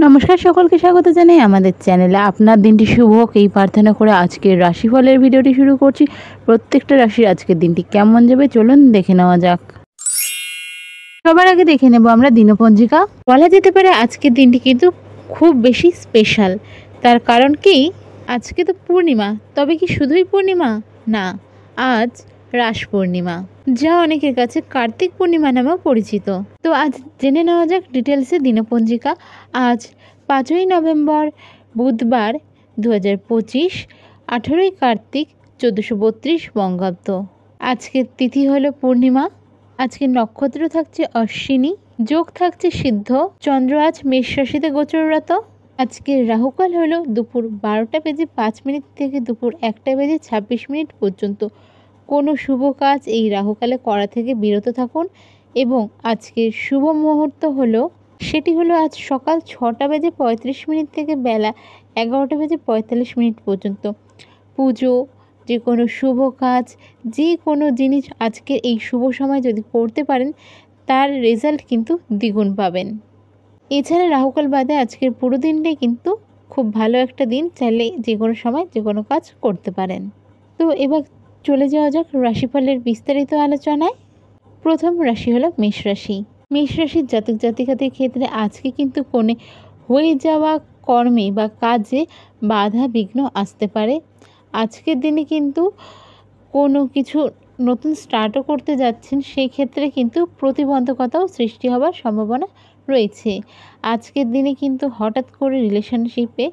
নমস্কার, সকলকে স্বাগত জানাই আমাদের চ্যানেলে। আপনার দিনটি শুভ হোক এই প্রার্থনা করে আজকের রাশিফলের ভিডিওটি শুরু করছি। প্রত্যেকটা রাশির আজকের দিনটি কেমন যাবে চলুন দেখে নেওয়া যাক। সবার আগে দেখে নেব আমরা দিনপঞ্জিকা। বলা যেতে পারে আজকের দিনটি কিন্তু খুব বেশি স্পেশাল। তার কারণ কি, আজকে তো পূর্ণিমা। তবে কি শুধুই পূর্ণিমা? না, আজ রাস পূর্ণিমা, যা অনেকের কাছে কার্তিক পূর্ণিমা নামেও পরিচিত। তো আজ জেনে নেওয়া যাক ডিটেলসে দিনপঞ্জিকা। আজ 5ই নভেম্বর বুধবার 2025, 18ই কার্তিক 1432 বঙ্গাব্দ। আজকের তিথি হলো পূর্ণিমা। আজকের নক্ষত্র থাকছে অশ্বিনী, যোগ থাকছে সিদ্ধ। চন্দ্র আজ মেষ রাশিতে গোচররত। আজকের রাহুকাল হলো দুপুর 12:05 থেকে দুপুর 1:26 পর্যন্ত। কোনো শুভ কাজ এই রাহুকালে করা থেকে বিরত থাকুন। এবং আজকের শুভ মুহূর্ত হলো আজ সকাল 6:35 থেকে বেলা 11:45 পর্যন্ত। পুজো, যে কোনো শুভ কাজ, যে কোনো জিনিস আজকের এই শুভ সময় যদি করতে পারেন তার রেজাল্ট কিন্তু দ্বিগুণ পাবেন। এছাড়া রাহুকাল বাদে আজকের পুরো দিনটাই কিন্তু খুব ভালো একটা দিন, চাইলে যে কোনো সময় যে কোনো কাজ করতে পারেন। তো এবার চলে যাওয়া যাক রাশিফলের বিস্তারিত আলোচনায়। প্রথম রাশি হলো মেষ রাশি। মেষ রাশির জাতক জাতিকাদের ক্ষেত্রে আজকে কিন্তু কোনো হয়ে যাওয়া কর্মে বা কাজে বাধা বিঘ্ন আসতে পারে। আজকের দিনে কিন্তু কোনো কিছু নতুন স্টার্টও করতে যাচ্ছেন, সেই ক্ষেত্রে কিন্তু প্রতিবন্ধকতাও সৃষ্টি হওয়ার সম্ভাবনা রয়েছে। আজকের দিনে কিন্তু হঠাৎ করে রিলেশনশিপে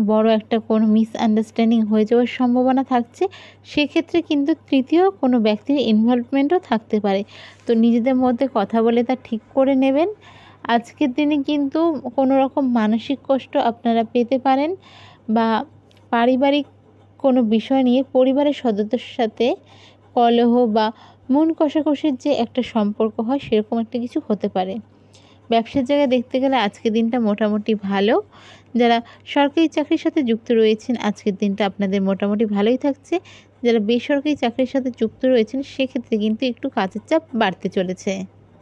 বড় একটা কোনো মিসআন্ডারস্ট্যান্ডিং হয়ে যাওয়ার সম্ভাবনা থাকছে। সেক্ষেত্রে কিন্তু তৃতীয় কোনো ব্যক্তির ইনভলভমেন্টও থাকতে পারে। তো নিজেদের মধ্যে কথা বলে তা ঠিক করে নেবেন। আজকের দিনে কিন্তু কোনো রকম মানসিক কষ্ট আপনারা পেতে পারেন, বা পারিবারিক কোনো বিষয় নিয়ে পরিবারের সদস্যদের সাথে কলহ বা মন কষাকষির যে একটা সম্পর্ক হয় সেরকম একটা কিছু হতে পারে। ব্যবসার জায়গায় দেখতে গেলে আজকের দিনটা মোটামুটি ভালো। যারা সরকারি চাকরির সাথে যুক্ত রয়েছেন আজকের দিনটা আপনাদের মোটামুটি ভালোই থাকছে। যারা বেসরকারি চাকরির সাথে যুক্ত রয়েছেন সেক্ষেত্রে কিন্তু একটু কাজের চাপ বাড়তে চলেছে।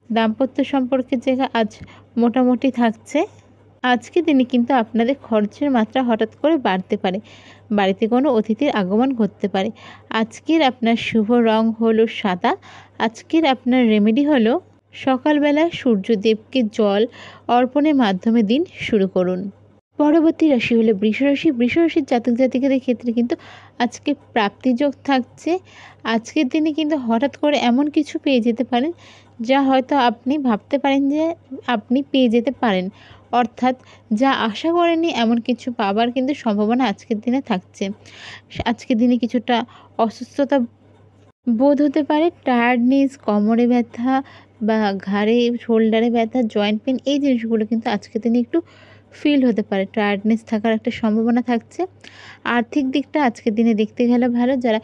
দাম্পত্য সম্পর্কের জায়গা আজ মোটামুটি থাকছে। আজকের দিনে কিন্তু আপনাদের খরচের মাত্রা হঠাৎ করে বাড়তে পারে। বাড়িতে কোনো অতিথির আগমন ঘটতে পারে। আজকের আপনার শুভ রং হলো সাদা। আজকের আপনার রেমেডি হলো সকালবেলা সূর্যদেবকে জল অর্পণের মাধ্যমে দিন শুরু করুন। পরবর্তী রাশি হলো বৃষ রাশি। বৃষ রাশির জাতক জাতিকাদের ক্ষেত্রে কিন্তু আজকে প্রাপ্তিযোগ থাকছে। আজকের দিনে কিন্তু হঠাৎ করে এমন কিছু পেয়ে যেতে পারেন যা হয়তো আপনি ভাবতে পারেন যে আপনি পেয়ে যেতে পারেন। অর্থাৎ যা আশা করেননি এমন কিছু পাবার কিন্তু সম্ভাবনা আজকের দিনে থাকছে। আজকের দিনে কিছুটা অসুস্থতা বোধ হতে পারে। টায়ার্ডনেস, কোমরে ব্যথা বা ঘাড়ে শোল্ডারে ব্যথা, জয়েন্ট পেন, এই জিনিসগুলো কিন্তু আজকের দিনে একটু ফিল হতে পারে। টায়ার্ডনেস থাকার একটা সম্ভাবনা থাকছে। আর্থিক দিকটা আজকের দিনে দেখতে গেলে ভালো। যারা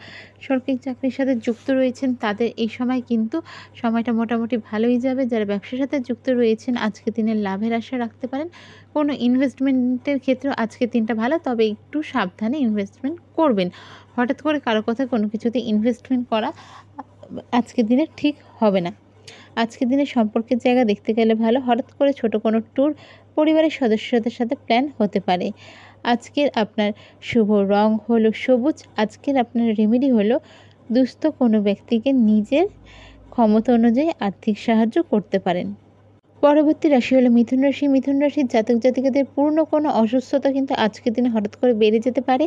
সরকারি চাকরির সাথে যুক্ত রয়েছেন তাদের এই সময় কিন্তু সময়টা মোটামুটি ভালোই যাবে। যারা ব্যবসার সাথে যুক্ত রয়েছেন আজকের দিনে লাভের আশা রাখতে পারেন। কোনো ইনভেস্টমেন্টের ক্ষেত্রেও আজকের দিনটা ভালো, তবে একটু সাবধানে ইনভেস্টমেন্ট করবেন। হঠাৎ করে কারো কথায় কোনো কিছুতে ইনভেস্টমেন্ট করা আজকের দিনে ঠিক হবে না। আজকের দিনে সম্পর্কের জায়গা দেখতে গেলে ভালো। হঠাৎ করে ছোট কোনো ট্যুর পরিবারের সদস্যদের সাথে প্ল্যান হতে পারে। আজকের আপনার শুভ রং হলো সবুজ। আজকের আপনার রেমেডি হলো দুস্থ কোনো ব্যক্তিকে নিজের ক্ষমতা অনুযায়ী আর্থিক সাহায্য করতে পারেন। পরবর্তী রাশি হলো মিথুন রাশি। মিথুন রাশির জাতক জাতিকাদের পুরনো কোনো অসুস্থতা কিন্তু আজকের দিনে হঠাৎ করে বেড়ে যেতে পারে।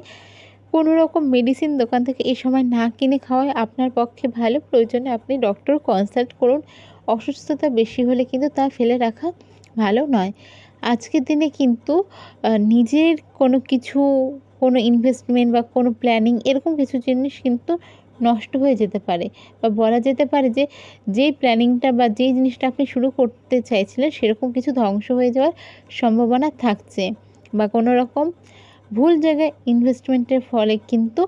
কোনো রকম মেডিসিন দোকান থেকে এই সময় না কিনে খাওয়াই আপনার পক্ষে ভালো। প্রয়োজনে আপনি ডক্টর কনসাল্ট করুন। অসুস্থতা বেশি হলে কিন্তু তা ফেলে রাখা ভালো নয়। আজকের দিনে কিন্তু নিজের কোনো কিছু, কোনো ইনভেস্টমেন্ট বা কোনো প্ল্যানিং এরকম কিছু জিনিস কিন্তু নষ্ট হয়ে যেতে পারে, বা বলা যেতে পারে যে যেই প্ল্যানিংটা বা যেই জিনিসটা আপনি শুরু করতে চাইছিলেন সেরকম কিছু ধ্বংস হয়ে যাওয়ার সম্ভাবনা থাকছে, বা কোনো রকম ভুল জায়গায় ইনভেস্টমেন্টের ফলে কিন্তু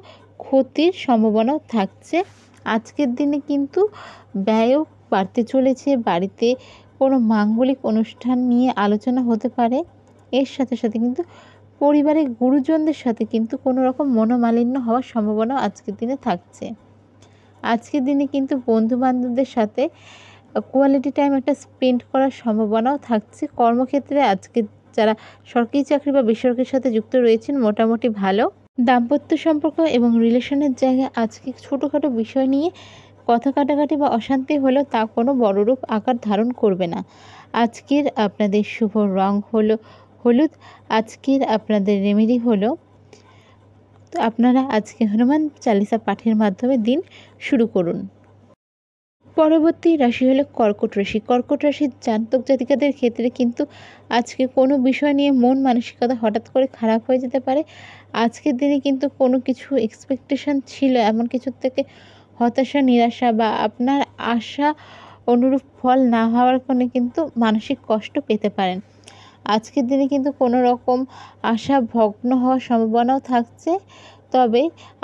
ক্ষতির সম্ভাবনাও থাকছে। আজকের দিনে কিন্তু ব্যয়ও বাড়তে চলেছে। বাড়িতে কোনো মাঙ্গলিক অনুষ্ঠান নিয়ে আলোচনা হতে পারে। এর সাথে সাথে কিন্তু পরিবারের গুরুজনদের সাথে কিন্তু কোনো রকম মনোমালিন্য হওয়ার সম্ভাবনাও আজকের দিনে থাকছে। আজকের দিনে কিন্তু বন্ধুবান্ধবদের সাথে কোয়ালিটি টাইম একটা স্পেন্ড করার সম্ভাবনাও থাকছে। কর্মক্ষেত্রে আজকের যারা সরকারি চাকরি বা বেসরকারির সাথে যুক্ত রয়েছেন মোটামুটি ভালো। দাম্পত্য সম্পর্ক এবং রিলেশনের জায়গায় আজকে ছোটোখাটো বিষয় নিয়ে কথা কাটাকাটি বা অশান্তি হলেও তা কোনো বড়রূপ আকার ধারণ করবে না। আজকের আপনাদের শুভ রং হলো হলুদ। আজকের আপনাদের রেমেডি হলো, তো আপনারা আজকে হনুমান চালিসা পাঠের মাধ্যমে দিন শুরু করুন। পরবর্তী রাশি হলো কর্কট রাশি। কর্কট রাশির জাতক জাতিকাদের ক্ষেত্রে কিন্তু আজকে কোনো বিষয় নিয়ে মন মানসিকতা হঠাৎ করে খারাপ হয়ে যেতে পারে। আজকের দিনে কিন্তু কোনো কিছু এক্সপেকটেশন ছিল এমন কিছুর থেকে হতাশা, নিরাশা বা আপনার আশা অনুরূপ ফল না হওয়ার কারণে কিন্তু মানসিক কষ্ট পেতে পারেন। আজকের দিনে কিন্তু কোনো রকম আশা ভগ্ন হওয়ার সম্ভাবনাও থাকছে। তবে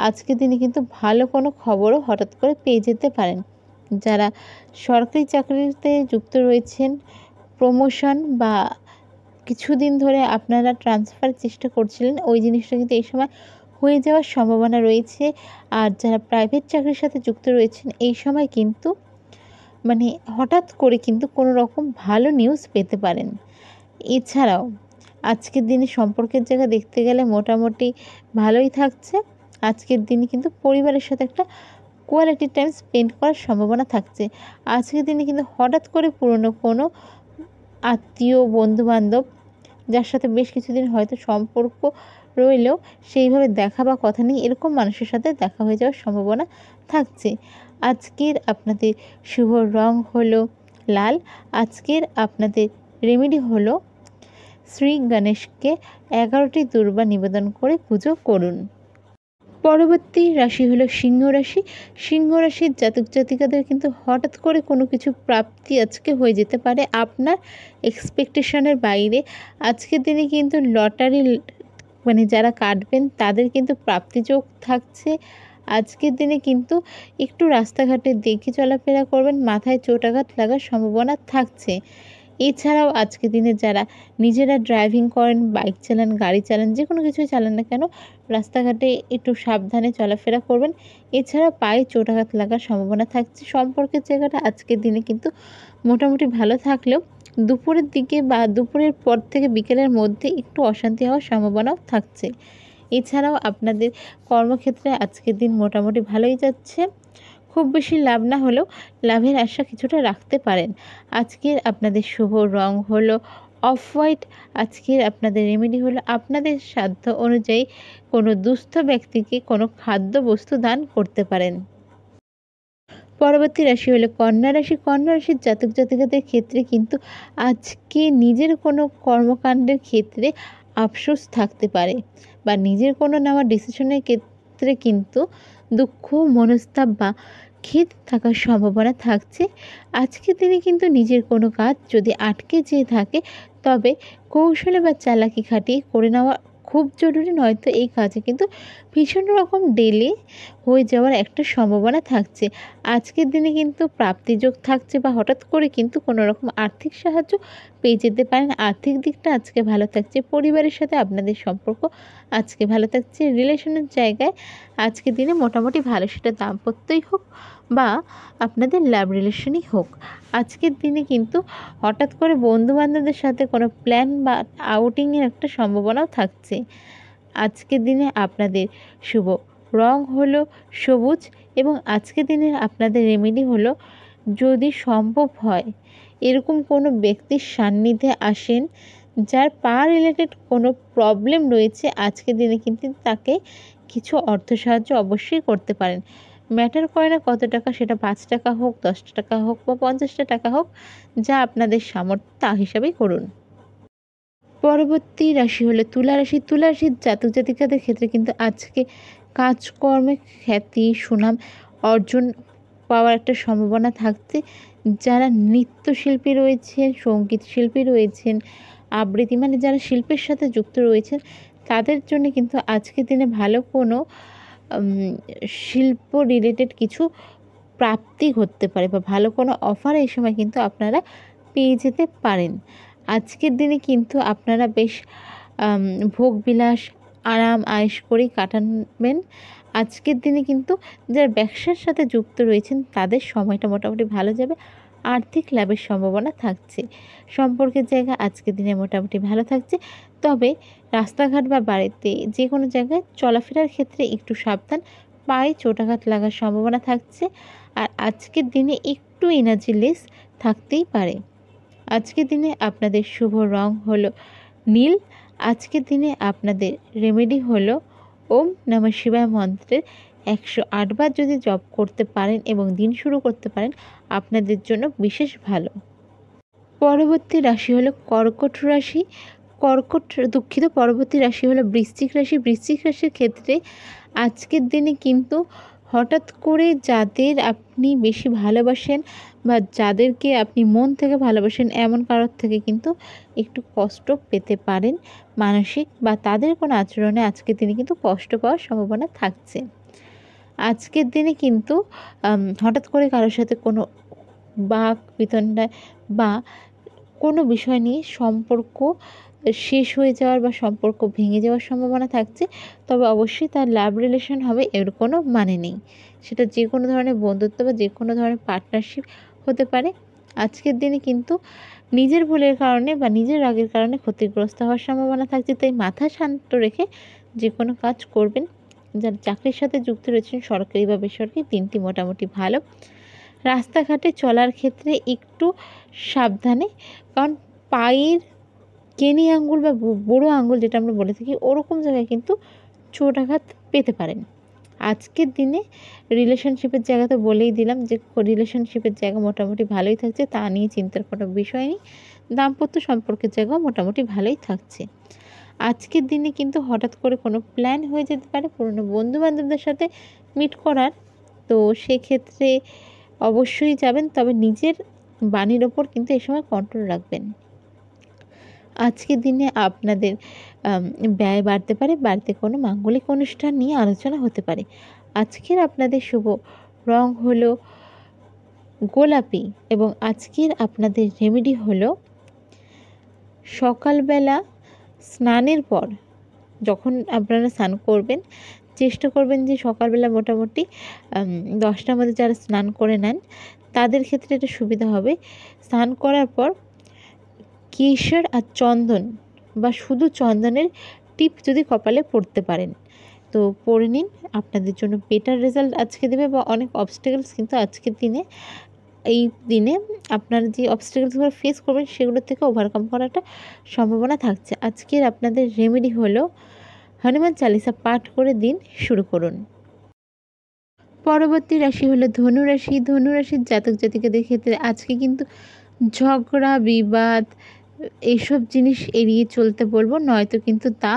আজকের দিনে কিন্তু ভালো কোনো খবরও হঠাৎ করে পেয়ে যেতে পারেন। যারা সরকারি চাকরিতে যুক্ত রয়েছেন, প্রমোশন বা কিছুদিন ধরে আপনারা ট্রান্সফার চেষ্টা করছিলেন, ওই জিনিসটা কিন্তু এই সময় হয়ে যাওয়ার সম্ভাবনা রয়েছে। আর যারা প্রাইভেট চাকরির সাথে যুক্ত রয়েছেন এই সময় কিন্তু হঠাৎ করে কিন্তু কোনো রকম ভালো নিউজ পেতে পারেন। এছাড়াও আজকের দিনে সম্পর্কের জায়গা দেখতে গেলে মোটামুটি ভালোই থাকছে। আজকের দিনে কিন্তু পরিবারের সাথে একটা কোয়ালিটি টাইম স্পেন্ড করার সম্ভাবনা থাকছে। আজকের দিনে কিন্তু হঠাৎ করে পুরনো কোনো আত্মীয়, বন্ধুবান্ধব যার সাথে বেশ কিছুদিন হয়তো সম্পর্ক রইলেও সেইভাবে দেখা বা কথা নেই, এরকম মানুষের সাথে দেখা হয়ে যাওয়ার সম্ভাবনা থাকছে। আজকের আপনাদের শুভ রং হলো লাল। আজকের আপনাদের রেমেডি হলো শ্রী গণেশকে 11টি দুর্বা নিবেদন করে পুজো করুন। পরবর্তী রাশি হলো সিংহ রাশি। সিংহ রাশির জাতক জাতিকাদের কিন্তু হঠাৎ করে কোনো কিছু প্রাপ্তি আজকে হয়ে যেতে পারে আপনার এক্সপেকটেশনের বাইরে। আজকের দিনে কিন্তু লটারি যারা কাটবেন তাদের কিন্তু প্রাপ্তিযোগ থাকছে। আজকের দিনে কিন্তু একটু রাস্তাঘাটে দেখে চলাফেরা করবেন, মাথায় চোট আঘাত লাগার সম্ভাবনা থাকছে। এছাড়াও আজকের দিনে যারা নিজেরা ড্রাইভিং করেন, বাইক চালান, গাড়ি চালান, যে কোনো কিছুই চালান না কেন, রাস্তাঘাটে একটু সাবধানে চলাফেরা করবেন। এছাড়া পায়ে চোট আঘাত লাগার সম্ভাবনা থাকছে। সম্পর্কের জায়গাটা আজকের দিনে কিন্তু মোটামুটি ভালো থাকলেও দুপুরের দিকে বা দুপুরের পর থেকে বিকেলের মধ্যে একটু অশান্তি হওয়ার সম্ভাবনাও থাকছে। এছাড়াও আপনাদের কর্মক্ষেত্রে আজকের দিন মোটামুটি ভালোই যাচ্ছে। খুব বেশি লাভ না হলেও লাভের আশা কিছুটা রাখতে পারেন। আজকের আপনাদের শুভ রং হলো অফ হোয়াইট। আজকের আপনাদের রেমেডি হলো আপনাদের সাধ্য অনুযায়ী কোনো দুস্থ ব্যক্তিকে কোনো খাদ্যবস্তু দান করতে পারেন। পরবর্তী রাশি হলো কন্যা রাশি। কন্যা রাশির জাতক জাতিকাদের ক্ষেত্রে কিন্তু আজকে নিজের কোনো কর্মকাণ্ডের ক্ষেত্রে আফসোস থাকতে পারে বা নিজের কোনো নেওয়া ডিসিশনের ক্ষেত্রে কিন্তু দুঃখ, মনস্তাপ বা খেদ থাকার সম্ভাবনা থাকছে। আজকের দিনে কিন্তু নিজের কোনো কাজ যদি আটকে যেয়ে থাকে তবে কৌশলে বা চালাকি খাটিয়ে করে নেওয়া খুব জরুরি, নয়তো এই কাজে কিন্তু ভীষণ রকম ডিলে হয়ে যাওয়ার একটা সম্ভাবনা থাকছে। আজকের দিনে কিন্তু প্রাপ্তিযোগ থাকছে বা হঠাৎ করে কিন্তু কোনো রকম আর্থিক সাহায্য পেয়ে যেতে পারেন। আর্থিক দিকটা আজকে ভালো থাকছে। পরিবারের সাথে আপনাদের সম্পর্ক আজকে ভালো থাকছে। রিলেশনের জায়গায় আজকের দিনে মোটামুটি ভালো, সেটা দাম্পত্যই হোক বা আপনাদের লাভ রিলেশনই হোক। আজকের দিনে কিন্তু হঠাৎ করে বন্ধুবান্ধবদের সাথে কোনো প্ল্যান বা আউটিংয়ের একটা সম্ভাবনাও থাকছে। আজকের দিনে আপনাদের শুভ রং হলো সবুজ এবং আজকের দিনে আপনাদের রেমেডি হলো, যদি সম্ভব হয় এরকম কোনো ব্যক্তির সান্নিধ্যে আসেন যার পা রিলেটেড কোনো প্রবলেম রয়েছে, আজকের দিনে কিন্তু তাকে কিছু অর্থ সাহায্য অবশ্যই করতে পারেন। ম্যাটার করে না কত টাকা, সেটা 5 টাকা হোক, 10 টাকা হোক বা 50 টাকা হোক, যা আপনাদের সামর্থ্য তা হিসাবেই করুন। পরবর্তী রাশি হলো তুলা রাশি। তুলা রাশির জাতক জাতিকাদের ক্ষেত্রে কিন্তু আজকে কাজকর্মে খ্যাতি, সুনাম অর্জন পাওয়ার একটা সম্ভাবনা থাকছে। যারা নৃত্যশিল্পী রয়েছেন, সঙ্গীত শিল্পী রয়েছেন, আবৃত্তি যারা শিল্পের সাথে যুক্ত রয়েছেন তাদের জন্য কিন্তু আজকের দিনে ভালো কোনো শিল্প রিলেটেড কিছু প্রাপ্তি হতে পারে বা ভালো কোনো অফার এই সময় কিন্তু আপনারা পেয়ে যেতে পারেন। আজকের দিনে কিন্তু আপনারা বেশ ভোগবিলাস, আরাম আয়েশ করেই কাটাবেন। আজকের দিনে কিন্তু যারা ব্যবসার সাথে যুক্ত রয়েছেন তাদের সময়টা মোটামুটি ভালো যাবে। আর্থিক লাভের সম্ভাবনা থাকছে। সম্পর্কের জায়গা আজকের দিনে মোটামুটি ভালো থাকছে, তবে রাস্তাঘাট বা বাড়িতে যে কোনো জায়গায় চলাফেরার ক্ষেত্রে একটু সাবধান, পায়ে চোটাঘাত লাগার সম্ভাবনা থাকছে। আর আজকের দিনে একটু এনার্জি লেস থাকতেই পারে। আজকের দিনে আপনাদের শুভ রং হলো নীল। আজকের দিনে আপনাদের রেমেডি হলো ওম নমঃ শিবায় মন্ত্রের 108 বার যদি জপ করতে পারেন এবং দিন শুরু করতে পারেন, আপনাদের জন্য বিশেষ ভালো। পরবর্তী রাশি হলো কর্কট রাশি। পরবর্তী রাশি হলো বৃশ্চিক রাশি। বৃশ্চিক রাশির ক্ষেত্রে আজকের দিনে কিন্তু হঠাৎ করে যাদের আপনি বেশি ভালোবাসেন বা যাদেরকে আপনি মন থেকে ভালোবাসেন, এমন কারোর থেকে কিন্তু একটু কষ্ট পেতে পারেন মানসিক, বা তাদের কোনো আচরণে আজকের দিনে কিন্তু কষ্ট পাওয়ার সম্ভাবনা থাকছে। আজকের দিনে কিন্তু হঠাৎ করে কারোর সাথে কোনো বাক বিতণ্ডায় বা কোনো বিষয় নিয়ে সম্পর্ক শেষ হয়ে যাওয়ার বা সম্পর্ক ভেঙে যাওয়ার সম্ভাবনা থাকছে। তবে অবশ্যই তার লাভ রিলেশন হবে এর কোনো মানে নেই। সেটা যে কোনো ধরনের বন্ধুত্ব বা যে কোনো ধরনের পার্টনারশিপ হতে পারে। আজকের দিনে কিন্তু নিজের ভুলের কারণে বা নিজের রাগের কারণে ক্ষতিগ্রস্ত হওয়ার সম্ভাবনা থাকছে, তাই মাথা শান্ত রেখে যে কোনো কাজ করবেন। যারা চাকরির সাথে যুক্ত রয়েছেন, সরকারি বা বেসরকারি, দিনটি মোটামুটি ভালো। রাস্তাঘাটে চলার ক্ষেত্রে একটু সাবধানে, কারণ পায়ের কেনি আঙ্গুল বা বুড়ো আঙ্গুল যেটা আমরা বলে থাকি, ওরকম জায়গায় কিন্তু চোটাঘাত পেতে পারেন। আজকের দিনে রিলেশনশিপের জায়গা তো বলেই দিলাম যে রিলেশনশিপের জায়গা মোটামুটি ভালোই থাকছে, তা নিয়ে চিন্তার কোনো বিষয় নেই। দাম্পত্য সম্পর্কের জায়গাও মোটামুটি ভালোই থাকছে। আজকের দিনে কিন্তু হঠাৎ করে কোনো প্ল্যান হয়ে যেতে পারে পুরনো বন্ধুবান্ধবদের সাথে মিট করার, তো সেক্ষেত্রে অবশ্যই যাবেন, তবে নিজের বাণীর ওপর কিন্তু এই সময় কন্ট্রোল রাখবেন। আজকের দিনে আপনাদের ব্যয় বাড়তে পারে, বাড়িতে কোনো মাঙ্গলিক অনুষ্ঠান নিয়ে আলোচনা হতে পারে। আজকের আপনাদের শুভ রং হলো গোলাপি এবং আজকের আপনাদের রেমেডি হলো সকালবেলা স্নানের পর যখন আপনারা স্নান করবেন, চেষ্টা করবেন যে সকালবেলা মোটামুটি 10টার মধ্যে যারা স্নান করে নেন তাদের ক্ষেত্রে এটা সুবিধা হবে। স্নান করার পর কেশর আর চন্দন বা শুধু চন্দনের টিপ যদি কপালে পড়তে পারেন তো পরে নিন, আপনাদের জন্য বেটার রেজাল্ট আজকে দেবে। বা অনেক অবস্টেকলস কিন্তু আজকের দিনে এই দিনে আপনারা যে অবস্টেকলসগুলো ফেস করবেন সেগুলোর থেকে ওভারকাম করাটা সম্ভাবনা থাকছে। আজকের আপনাদের রেমেডি হলো হনুমান চালিসা পাঠ করে দিন শুরু করুন। পরবর্তী রাশি হলো ধনুরাশি। ধনুরাশির জাতক জাতিকাদের ক্ষেত্রে আজকে কিন্তু ঝগড়া বিবাদ এইসব জিনিস এড়িয়ে চলতে বলবো, নয়তো কিন্তু তা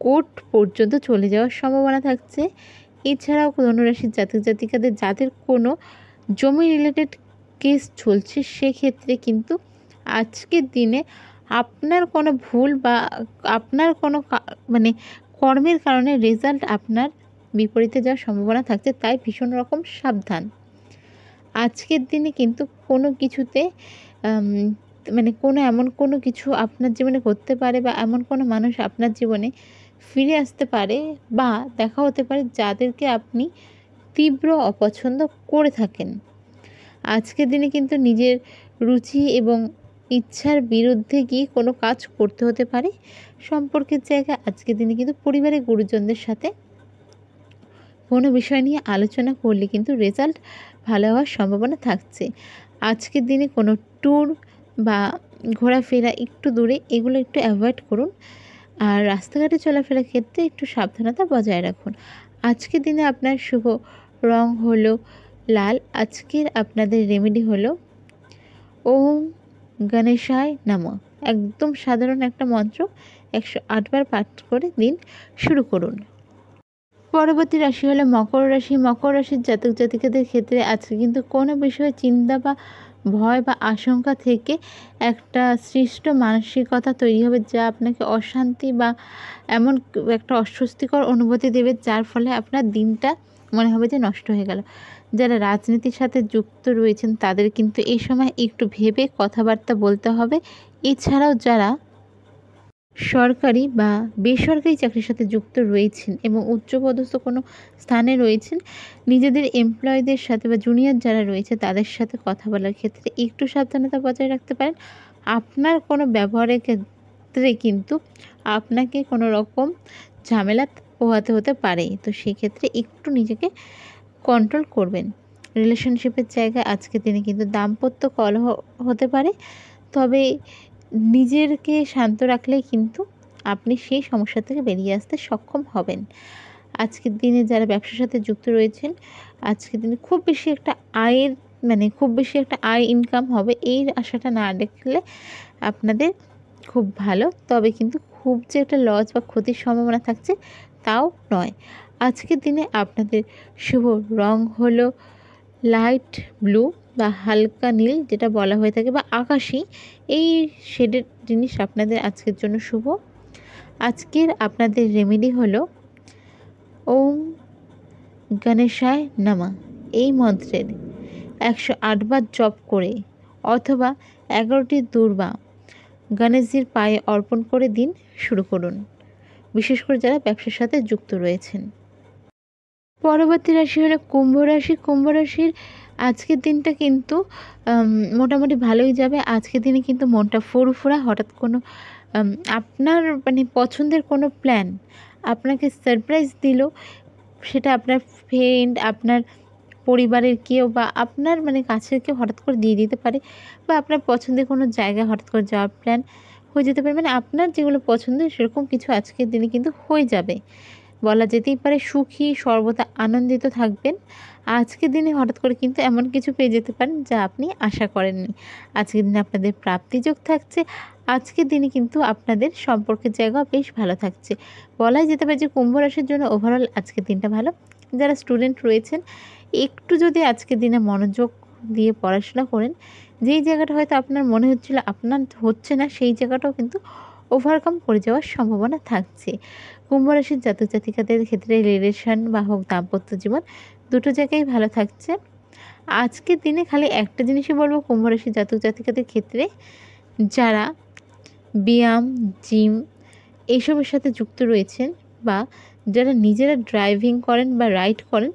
কোর্ট পর্যন্ত চলে যাওয়ার সম্ভাবনা থাকছে। এছাড়াও ধনুরাশির জাতক জাতিকাদের যাদের কোনো জমি রিলেটেড কেস চলছে, সেক্ষেত্রে কিন্তু আজকের দিনে আপনার কোনো ভুল বা আপনার কোনো কর্মের কারণে রেজাল্ট আপনার বিপরীতে যাওয়ার সম্ভাবনা থাকছে, তাই ভীষণ রকম সাবধান। আজকের দিনে কিন্তু কোনো কিছুতে এমন কোনো কিছু আপনার জীবনে করতে পারে বা এমন কোনো মানুষ আপনার জীবনে ফিরে আসতে পারে বা দেখা হতে পারে যাদেরকে আপনি তীব্র অপছন্দ করে থাকেন। আজকের দিনে কিন্তু নিজের রুচি এবং ইচ্ছার বিরুদ্ধে গিয়ে কোনো কাজ করতে হতে পারে। সম্পর্কের জায়গায় আজকের দিনে কিন্তু পরিবারের গুরুজনদের সাথে কোনো বিষয় নিয়ে আলোচনা করলে কিন্তু রেজাল্ট ভালো হওয়ার সম্ভাবনা থাকছে। আজকের দিনে কোনো ট্যুর বা ঘোরাফেরা একটু দূরে, এগুলো একটু অ্যাভয়েড করুন। আর রাস্তাঘাটে চলাফেরার ক্ষেত্রে একটু সাবধানতা বজায় রাখুন। আজকের দিনে আপনার শুভ রং হলো লাল। আজকের আপনাদের রেমেডি হলো ওম গণেশায় নমঃ। একদম সাধারণ একটা মন্ত্র 108 বার পাঠ করে দিন শুরু করুন। পরবর্তী রাশি হলো মকর রাশি। মকর রাশির জাতক জাতিকাদের ক্ষেত্রে আজকে কিন্তু কোনো বিষয়ে চিন্তা বা ভয় বা আশঙ্কা থেকে একটা সৃষ্ট মানসিকতা তৈরি হবে, যা আপনাকে অশান্তি বা এমন একটা অস্বস্তিকর অনুভূতি দেবে, যার ফলে আপনার দিনটা মনে হবে যে নষ্ট হয়ে গেল। যারা রাজনীতির সাথে যুক্ত রয়েছেন তাদের কিন্তু এই সময় একটু ভেবে কথাবার্তা বলতে হবে। এছাড়াও যারা সরকারি বা বেসরকারি চাকরির সাথে যুক্ত রয়েছেন এবং উচ্চপদস্থ কোনো স্থানে রয়েছেন, নিজেদের এমপ্লয়ীদের সাথে বা জুনিয়র যারা রয়েছে তাদের সাথে কথা বলার ক্ষেত্রে একটু সাবধানতা বজায় রাখতে পারেন। আপনার কোনো ব্যবহারের ক্ষেত্রে কিন্তু আপনাকে কোনো রকম ঝামেলা পোহাতে হতে পারে, তো সেক্ষেত্রে একটু নিজেকে কন্ট্রোল করবেন। রিলেশনশিপের জায়গায় আজকের দিনে কিন্তু দাম্পত্য কলহ হতে পারে, তবে নিজেকে শান্ত রাখলেই কিন্তু আপনি সেই সমস্যা থেকে বেরিয়ে আসতে সক্ষম হবেন। আজকের দিনে যারা ব্যবসার সাথে যুক্ত রয়েছেন, আজকের দিনে খুব বেশি একটা আয় ইনকাম হবে এই আশাটা না রাখলে আপনাদের খুব ভালো, তবে কিন্তু খুব যে একটা লস বা ক্ষতির সম্ভাবনা থাকছে তাও নয়। আজকের দিনে আপনাদের শুভ রং হলো লাইট ব্লু বা হালকা নীল, যেটা বলা হয়ে থাকে, বা আকাশি, এই শেডের জিনিস আপনাদের আজকের জন্য শুভ। আজকের আপনাদের রেমেডি হলো ওম গণেশায় নমঃ এই মন্ত্রের 108 বার জপ করে অথবা 11টি দূর্বা গণেশজির পায়ে অর্পণ করে দিন শুরু করুন, বিশেষ করে যারা ব্যবসার সাথে যুক্ত রয়েছেন। পরবর্তী রাশি হলো কুম্ভ রাশি। কুম্ভ রাশির আজকের দিনটা কিন্তু মোটামুটি ভালোই যাবে। আজকের দিনে কিন্তু মনটা ফুরফুরা, হঠাৎ কোনো আপনার পছন্দের কোনো প্ল্যান আপনাকে সারপ্রাইজ দিল, সেটা আপনার ফ্রেন্ড, আপনার পরিবারের কেউ বা আপনার কাছের কেউ হঠাৎ করে দিয়ে দিতে পারে, বা আপনার পছন্দের কোনো জায়গায় হঠাৎ করে যাওয়ার প্ল্যান হয়ে যেতে পারে। আপনার যেগুলো পছন্দ সেরকম কিছু আজকের দিনে কিন্তু হয়ে যাবে, বলা যেতেই পারে। সুখী, সর্বদা আনন্দিত থাকবেন। আজকের দিনে হঠাৎ করে কিন্তু এমন কিছু পেয়ে যেতে পারেন যা আপনি আশা করেননি। আজকের দিনে আপনাদের প্রাপ্তিযোগ থাকছে। আজকের দিনে কিন্তু আপনাদের সম্পর্কের জায়গা বেশ ভালো থাকছে। বলাই যেতে পারে যে কুম্ভ রাশির জন্য ওভারঅল আজকের দিনটা ভালো। যারা স্টুডেন্ট রয়েছেন, একটু যদি আজকের দিনে মনোযোগ দিয়ে পড়াশোনা করেন, যেই জায়গাটা হয়তো আপনার মনে হচ্ছিল আপনার হচ্ছে না, সেই জায়গাটাও কিন্তু ওভারকাম করে যাওয়ার সম্ভাবনা থাকছে। কুম্ভ রাশির জাতক জাতিকাদের ক্ষেত্রে রিলেশন বা হোক দাম্পত্য জীবন, দুটো জায়গায় ভালো থাকছে। আজকের দিনে খালি একটা জিনিসই বলবো কুম্ভ রাশির জাতক জাতিকাদের ক্ষেত্রে, যারা ব্যায়াম, জিম এইসবের সাথে যুক্ত রয়েছেন বা যারা নিজেরা ড্রাইভিং করেন বা রাইড করেন,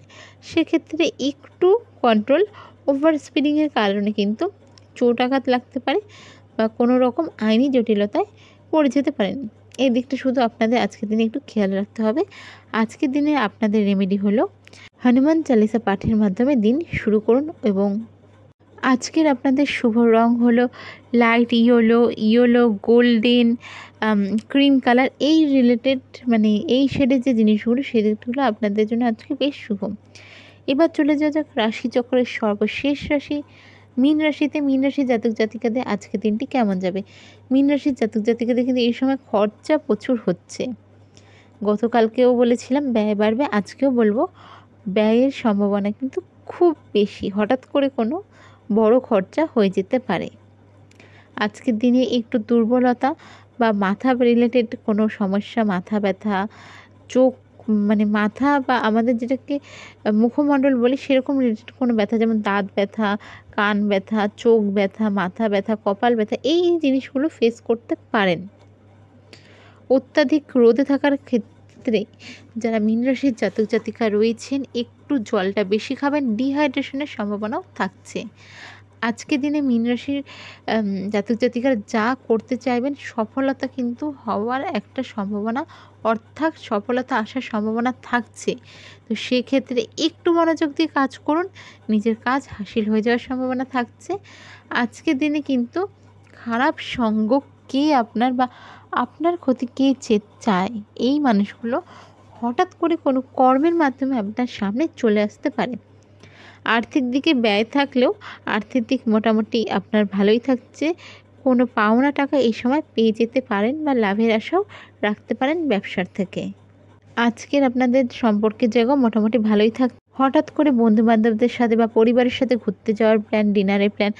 সেক্ষেত্রে একটু কন্ট্রোল। ওভার স্পিডিংয়ের কারণে কিন্তু চোট আঘাত লাগতে পারে বা কোনো রকম আইনি জটিলতায় পড়ে যেতে পারেন। এই দিকটা শুধু আপনাদের আজকের দিনে একটু খেয়াল রাখতে হবে। আজকের দিনে আপনাদের রেমেডি হলো হনুমান চালিসা পাঠের মাধ্যমে দিন শুরু করুন। এবং আজকের আপনাদের শুভ রং হলো light yellow, golden, cream colour, এই রিলেটেড এই শেডের যে জিনিসগুলো সেগুলো আপনাদের জন্য আজকে বেশ শুভ। এবার চলে যাওয়া যাক রাশিচক্রের সর্বশেষ রাশি মীন রাশিতে। মীন রাশির জাতক জাতিকাদের আজকের দিনটি কেমন যাবে? মীন রাশির জাতক জাতিকাদের কিন্তু এই সময় খরচা প্রচুর হচ্ছে। গতকালকেও বলেছিলাম ব্যয় বাড়বে, আজকেও বলবো ব্যয়ের সম্ভাবনা কিন্তু খুব বেশি। হঠাৎ করে কোনো বড় খরচা হয়ে যেতে পারে। আজকের দিনে একটু দুর্বলতা বা মাথা রিলেটেড কোনো সমস্যা, মাথা ব্যথা, চোখ মাথা বা আমাদের যেটাকে মুখমণ্ডল বলি সেরকম রিলেটেড কোনো ব্যথা, যেমন দাঁত ব্যথা, কান ব্যথা, চোখ ব্যথা, মাথা ব্যথা, কপাল ব্যথা, এই জিনিসগুলো ফেস করতে পারেন। অত্যাধিক রোদে থাকার ক্ষেত্রে যারা মীন রাশির জাতক জাতিকা রয়েছেন, একটু জলটা বেশি খাবেন, ডিহাইড্রেশনের সম্ভাবনাও থাকছে। আজকের দিনে মীন রাশির জাতক জাতিকারা যা করতে চাইবেন সফলতা কিন্তু হওয়ার একটা সম্ভাবনা, অর্থাৎ সফলতা আসার সম্ভাবনা থাকছে। তো সেক্ষেত্রে একটু মনোযোগ দিয়ে কাজ করুন, নিজের কাজ হাসিল হয়ে যাওয়ার সম্ভাবনা থাকছে। আজকের দিনে কিন্তু খারাপ সঙ্গ কে আপনার বা আপনার ক্ষতি কে চায়, এই মানুষগুলো হঠাৎ করে কোনো কর্মের মাধ্যমে আপনার সামনে চলে আসতে পারে। আর্থিক দিকে ব্যয় থাকলেও আর্থিক দিক মোটামুটি আপনার ভালোই থাকছে। কোনো পাওনা টাকা এই সময় পেয়ে যেতে পারেন বা লাভের আশাও রাখতে পারেন ব্যবসার থেকে। আজকের আপনাদের সম্পর্কের জায়গা মোটামুটি ভালোই থাক। হঠাৎ করে বন্ধুবান্ধবদের সাথে বা পরিবারের সাথে ঘুরতে যাওয়ার প্ল্যান, ডিনারের প্ল্যান,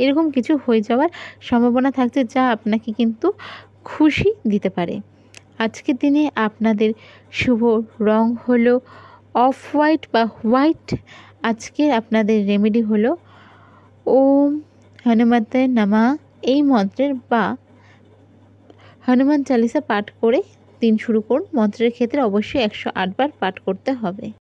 এরকম কিছু হয়ে যাওয়ার সম্ভাবনা থাকছে, যা আপনাকে কিন্তু খুশি দিতে পারে। আজকের দিনে আপনাদের শুভ রং হলো অফ হোয়াইট বা হোয়াইট। আজকের আপনাদের রেমেডি হলো ওম হনুমতে নমঃ এই মন্ত্রের বা হনুমান চালিসা পাঠ করে দিন শুরু করুন। মন্ত্রের ক্ষেত্রে অবশ্যই 108 বার পাঠ করতে হবে।